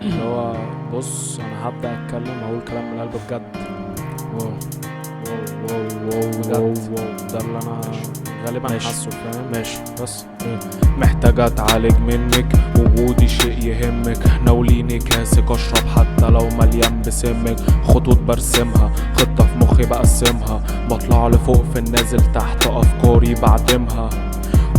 اللي هو بص انا هبدأ اتكلم هقول كلام من القلب بجد. واو بجد ده اللي انا غالبا ماشي. حاسه، فاهم؟ ماشي. بس محتاج اتعالج منك، وجودي شيء يهمك، ناوليني كاسك اشرب حتى لو مليان بسمك، خطوط برسمها، خطة في مخي بقسمها، بطلع لفوق في النازل تحت افكاري بعدمها.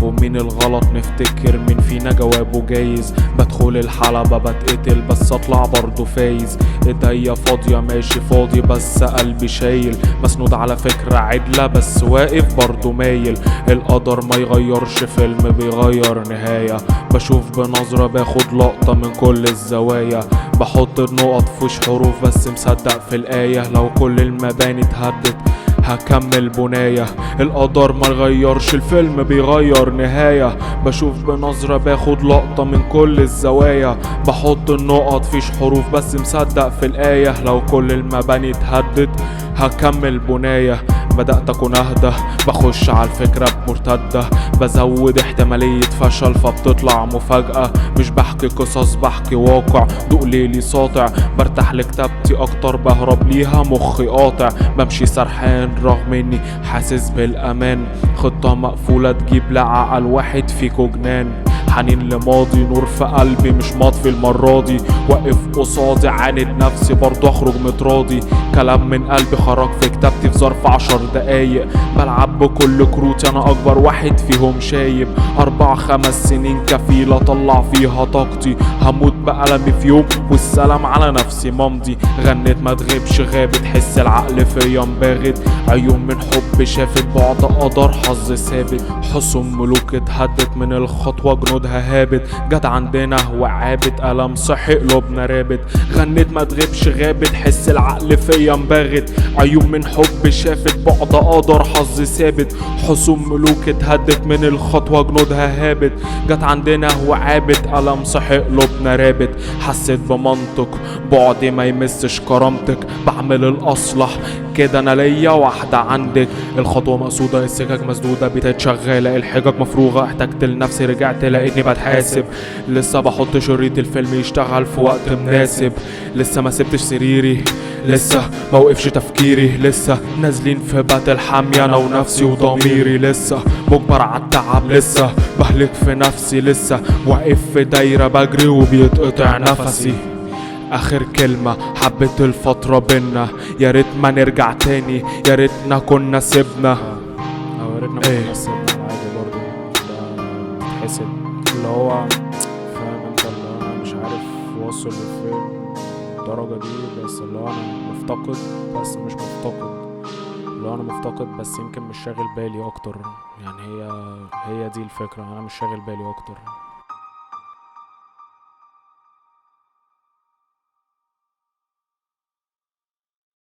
ومين الغلط نفتكر مين فينا جوابه جايز، بدخل الحلبة بتقتل بس اطلع برضو فايز، ايديا فاضية ماشي فاضي بس قلبي شايل، مسنود على فكرة عدلة بس واقف برضو مايل، القدر ما يغيرش فيلم بيغير نهاية، بشوف بنظرة باخد لقطة من كل الزوايا، بحط النقط فيش حروف بس مصدق في الآية، لو كل المباني اتهدت هكمل بناية، القدر ما يغيرش الفيلم بيغير نهاية، بشوف بنظرة باخد لقطة من كل الزوايا، بحط النقط فيش حروف بس مصدق في الآية، لو كل المباني اتهدت هكمل بناية، بدأت أكون أهدى بخش على الفكرة بمرتدة، بزود احتمالية فشل فبتطلع مفاجأة، مش بحكي قصص بحكي واقع، ضوء ليلي ساطع، برتاح لكتابتي أكتر بهرب ليها مخي قاطع، بمشي سرحان رغم إني حاسس بالأمان، خطة مقفولة تجيب لعقل واحد فيكو جنان، حنين لماضي نور في قلبي مش مطفي المرة دي، واقف قصادي عاند نفسي برضو اخرج متراضي، كلام من قلبي خرج في كتابتي في ظرف 10 دقايق، بلعب بكل كروتي انا اكبر واحد فيهم شايب، 4-5 سنين كفيلة اطلع فيها طاقتي، هموت بألمي في يوم والسلام على نفسي ممضي، غنيت ما تغيبش غابت حس العقل فيا مباغت، عيون من حب شافت بعد قدر حظ ثابت، حصن ملوك اتهدت من الخطوة جنودها هابت، جت عندنا وعابت ألم صحي قلوبنا رابت، غنيت ما تغيبش غابت حس العقل فيا مباغت، عيون من حب شافت بعد قدر حظ ثابت، حصن ملوك اتهدت من الخطوة جنودها هابت، جت عندنا وعابت ألم صحي قلوبنا رابت، حسيت بمنطق بعدي ما يمسش كرامتك، بعمل الأصلح كده انا ليا واحدة عندك، الخطوة مقصودة السكك مسدودة بيتات شغالة الحجج مفروغة، احتجت لنفسي رجعت لقيتني بتحاسب، لسه بحط شريط الفيلم يشتغل في وقت مناسب، لسه ما سبتش سريري، لسه ما وقفش تفكيري، لسه نازلين في باتل حامية انا ونفسي وضميري، لسه مجبر عالتعب، لسه بهلك في نفسي، لسه واقف في دايرة بجري وبيتقطع نفسي، اخر كلمة حبيت الفترة بينا، يا ريت ما نرجع تاني يا ريتنا كنا سيبنا، او يا ريتنا كنا سيبنا العادي برضه ده تتحسب، اللي هو فاهم انت، اللي هو انا مش عارف واصل لفين الدرجة دي، بس اللي هو انا مفتقد بس مش مفتقد، اللي هو انا مفتقد بس يمكن مش شاغل بالي اكتر، يعني هي دي الفكرة، انا مش شاغل بالي اكتر.